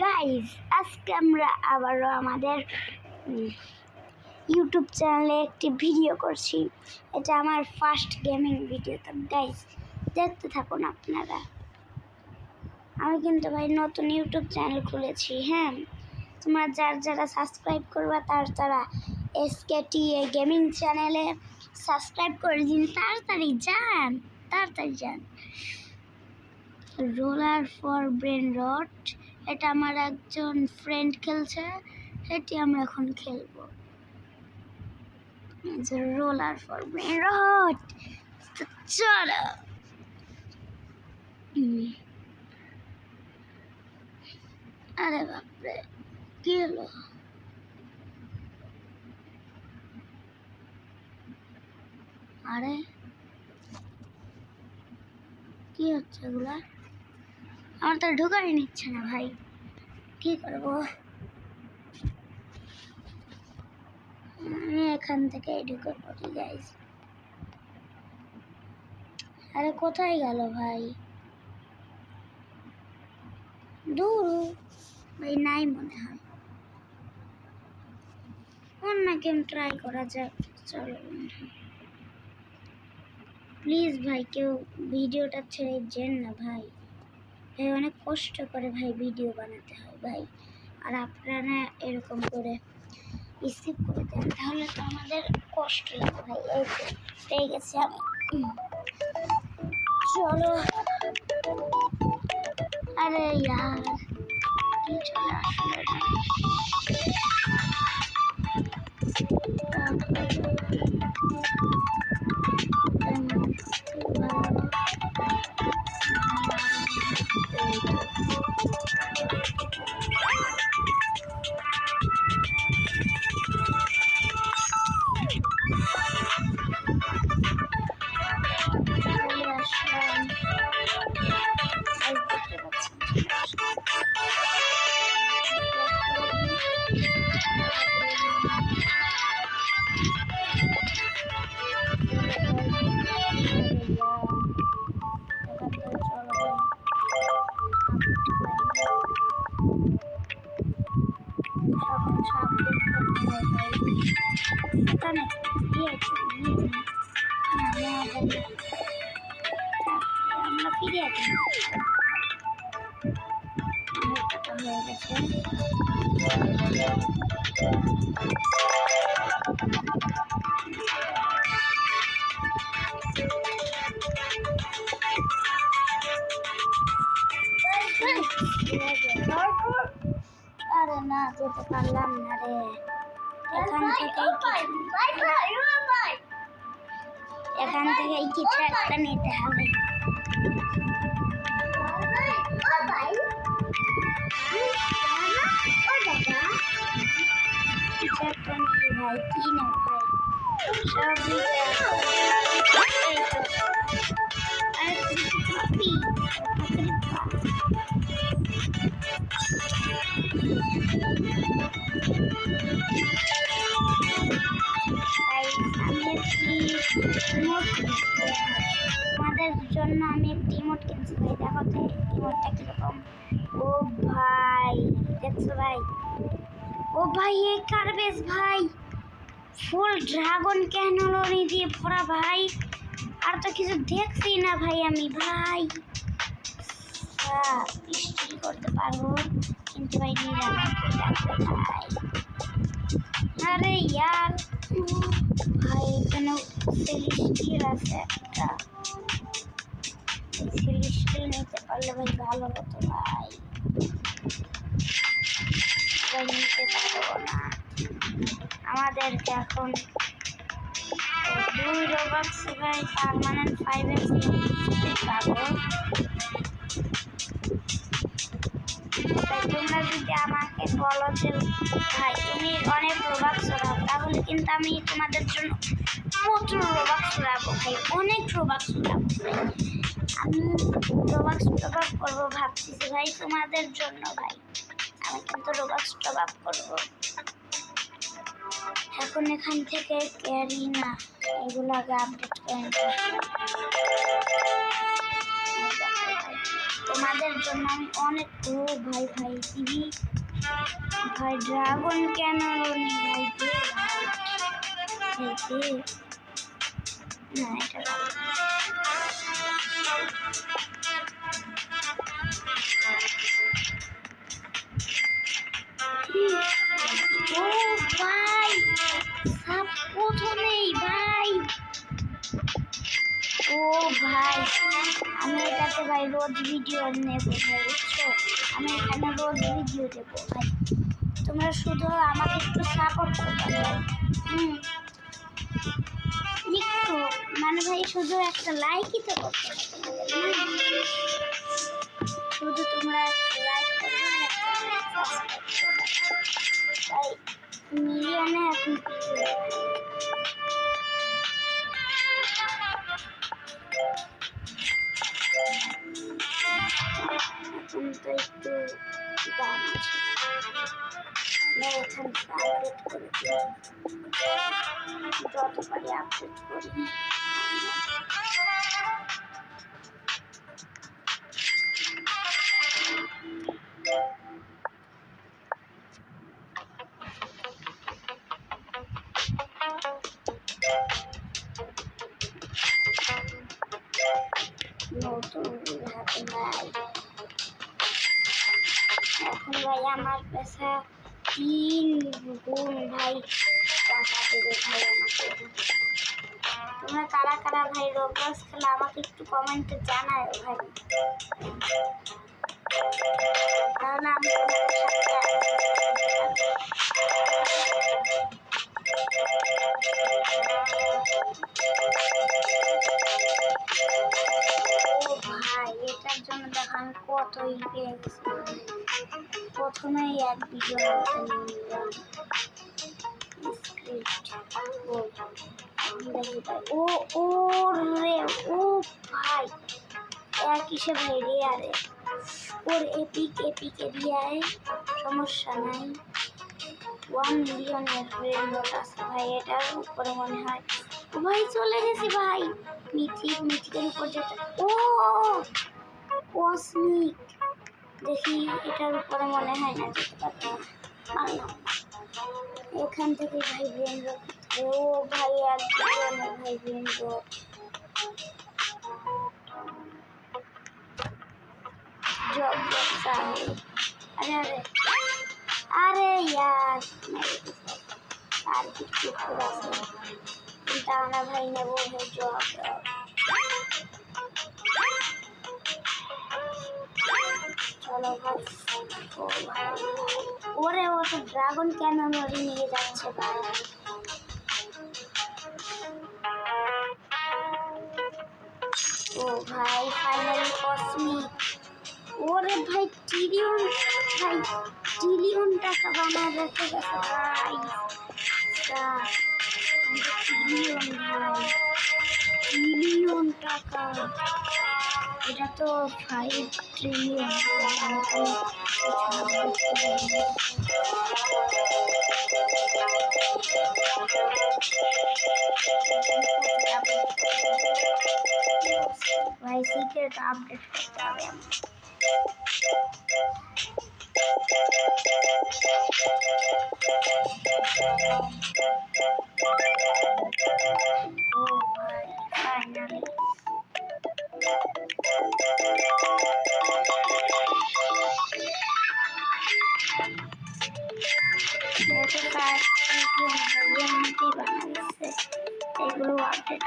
Guys আজকে আমরা আবারও আমাদের ইউটিউব চ্যানেলে একটি ভিডিও করছি। এটা আমার ফার্স্ট গেমিং ভিডিও। তো গাইজ দেখতে থাকুন আপনারা। আমি কিন্তু ভাই নতুন ইউটিউব চ্যানেল খুলেছি। হ্যাঁ, তোমরা যারা সাবস্ক্রাইব করবা তারা SKTA গেমিং চ্যানেলে সাবস্ক্রাইব করে দিন। তাড়াতাড়ি যান। রোলার ফর ব্রেন রট, এটা আমার একজন ফ্রেন্ড খেলছে, এটি আমরা এখন খেলবো। রোলার ফর ব্রেন রট, চলো। আরে বাপরে, কি হলো? আরে কি হচ্ছে এগুলা? আমার তো ঢোকাই নিচ্ছে না ভাই, কি করবো? আমি এখান থেকে ঢুকে পড়ি গাইজ। আরে কোথায় গেল ভাই? দূর ভাই, নাই মনে হয়। অন্য গেম ট্রাই করা যাক, চলো। প্লিজ ভাই কেউ ভিডিওটা ছেড়ে যেন না ভাই। অনেক কষ্ট করে ভাই ভিডিও বানাতে হয় ভাই, আর আপনারা এরকম করে স্কিপ করে দেন তাহলে তো আমাদের কষ্ট লাগে ভাই। এই তো পেয়ে গেছি আমি, চলো। আরে ইয়ার, কি চলে আসলো না? আমরা ফিরে আসি। আরে না, যেতে পারলাম না রে। এখান থেকেই কিছু একটা নিতে হবে। কিছু একটা নেই ভাই, কি না ভাই, সব আমাদের জন্য আমি একটি ইমোট কিনছি ভাই। দেখো তো ইমোটটা কিরকম। ও ভাই দেখছো ভাই? ও ভাই এই কার্বেজ ভাই, ফুল ড্রাগন ক্যানোলনি দিয়ে ভরা ভাই। আর তো কিছু দেখছি না ভাই আমি ভাই। বৃষ্টি করতে পারবো কিন্তু ভাই ভাই। আরে ইয়ার ভাই, এখানে সেলিস্টিয়াল আছে একটা। সেলিস্টিয়াল নিতে পারলে ভাই ভালো হতো ভাই। নিতে পারবো না, আমাদেরকে এখন 2 রোবাক্স ভাই পার্মানেন্ট 5x পাবো। তাই তোমরা যদি আমাকে বলো যে ভাই তুমি অনেক রোবাক্স উড়াও, তাহলে কিন্তু আমি তোমাদের জন্য প্রচুর রোবাক্স উড়াবো ভাই, অনেক রোবাক্স উড়াবো ভাই। আমি রোবাক্স টপ আপ করবো ভাবছি যে ভাই তোমাদের জন্য ভাই। আমি কিন্তু রোবাক্স টপ আপ করবো এখন। এখান থেকে ক্যারি না, এগুলো আগে আপডেট করে তোমাদের জন্য আমি অনেক ভাই ভাই টিভি ভাই ড্রাগন কেন রনি ভাই দে না এটা ও ভাই সাপ প্রথমেই ভাই ও ভাই আমি এটাতে ভাই রোজ ভিডিও নেব ভাই বুঝছো আমি এখানে রোজ ভিডিও দেবো ভাই তোমরা শুধু আমাকে একটু সাপোর্ট করতে ভাই একটু মানে ভাই শুধু একটা লাইকই তো করতে শুধু তোমরা একটা লাইক করবে তাই মিলিয়নে এখন এখন তো একটু দাম আছে এখান থেকে আপডেট করে যত পারি আপডেট করি নতুন হাতে নাই এখন ভাই আমার পেশা 3 গুণ ভাই টাকা দেবে ভাই আমাকে তোমরা কারা কারা ভাই রোবলক্স খেলা আমাকে একটু কমেন্টে জানাও ভাই তাহলে আমি তোমাদের সাথে ভাই এটার জন্য দেখো আমি কত পেয়ে গেছি প্রথমেই এক ভিডিও নিলাম ও ও রে ও ভাই এক হিসেবে ভাই রেয়ারে ওর এপিক এরিয়ায় সমস্যা নাই 1 মিলিয়নের রেনবোট আছে ভাই এটার উপরে মনে হয় ও ভাই চলে গেছি ভাই মিথিকের উপর যেতে ও কসমিক দেখি এটার উপরে মনে হয় না যেতে পারবো না এখান থেকে ভাই রেনবোট ও ভাই 1 মিলিয়নের ভাই রেনবোট जॉब अरे अरे अरे यार আর কিছু পুরা চিন্তা না ভাই নেব है जॉब চলো ভাই ও ভাই ওরে ও তো ড্রাগন ক্যানন ওরে নিয়ে যাচ্ছে ভাই ও ভাই ফাইনালি কসমিক ওরে ভাই ট্রিলিয়ন টাকা বানা রেখে গেছে ভাই ট্রিলিয়ন টাকা এটা তো 5 ট্রিলিয়ন ভাই সিক্রেট আপডেট করতে হবে এগুলো আপডেট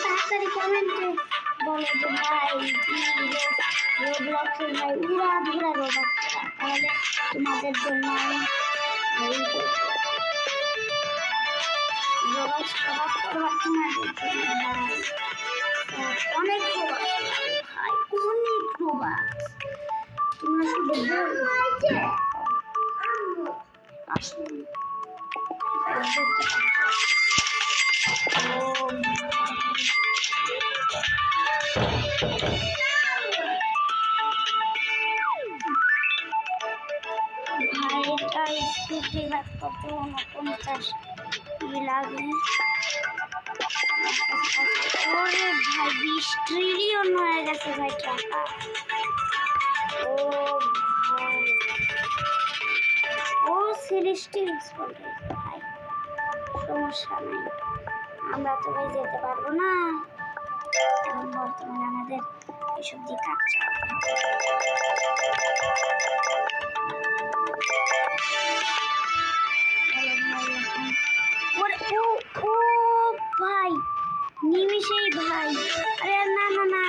তাড়াতাড়ি কমেন্টে বলো যে ভাই রোবলক্সের ভাই উড়া ধুরা রোবলক্স তাহলে তোমাদের জন্য আমি রোবলক্স প্রভাব তোমাদের জন্য অনেক ভাই অনেক রোবলক্স তোমরা শুধু আসুন ভাই এটা স্ক্রিপ্টে ওরে ভাই 20 ট্রিলিয়ন হয়ে গেছে ভাই টাকা। ও ভাই ও সেলেস্টিয়াল স্পট ভাই, সমস্যা নাই, আমরা তো ভাই যেতে পারবো না এখন বর্তমানে, আমাদের এসব দিয়ে কাজ চালাতে হবে। ভাই নিমিশেই ভাই, আরে না না না,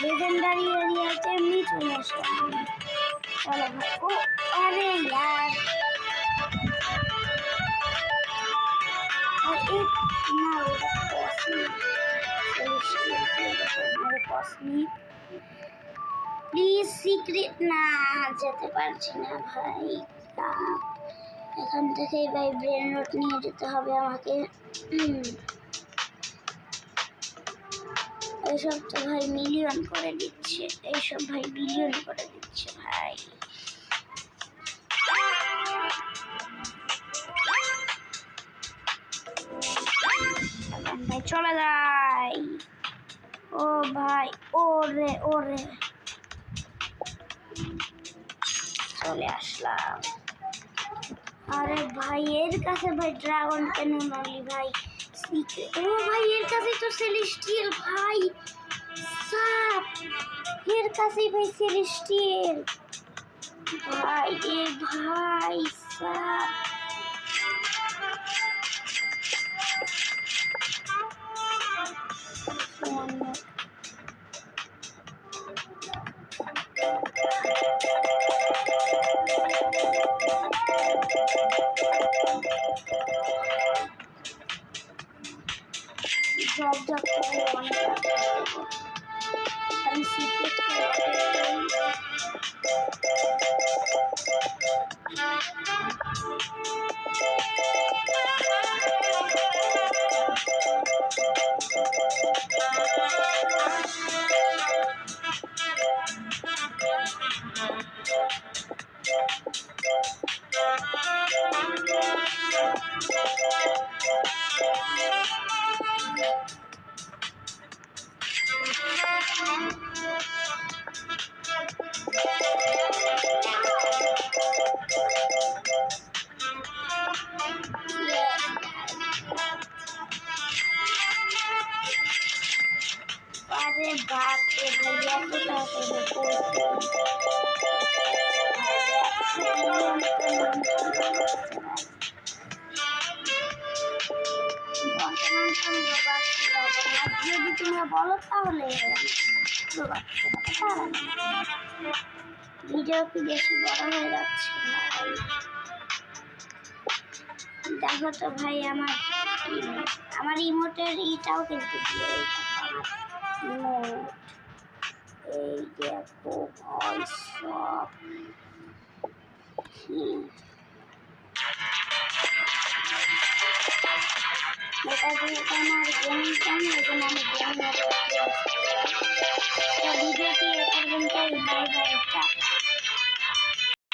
লেজেন্ডারি এরিয়াতে এমনি চলে আসলাম। চলো ভাই, ও আরে ইয়ার না, ওটা কসমিক কসমিক, প্লিজ সিক্রেট না, যেতে পারছি না ভাই। এখান থেকেই ভাই ব্রেন রট নিয়ে যেতে হবে আমাকে। এইসব তো ভাই মিলিয়ন করে দিচ্ছে, এইসব ভাই বিলিয়ন করে দিচ্ছে ভাই। ভাই চলে যাই, ও ভাই ওরে ওরে চলে আসলাম। আরে ভাই এর কাছে ভাই ড্রাগন কেন নলি ভাই, ও ভাই এর কাছে তো সেলেস্টিয়াল ভাই, সাপ এর কাছে ভাই সেলেস্টিয়াল ভাই, এ ভাই সাপ জব জব করে অনেক আমি সিক্রেট আরে বাপ রে ভাই এত যদি তোমরা বলো তাহলে ভিডিও কি বেশি বড় হয়ে যাচ্ছে ভাই। দেখো তো ভাই আমার ইমোটের ইটাও কিন্তু দিয়ে ইমোট, এই দেখো ভাই সব এটা যেহেতু আমার গেমিং চ্যানেল, এই জন্য আমি গেম ভিডিওটি এ পর্যন্তই, বাই বাই।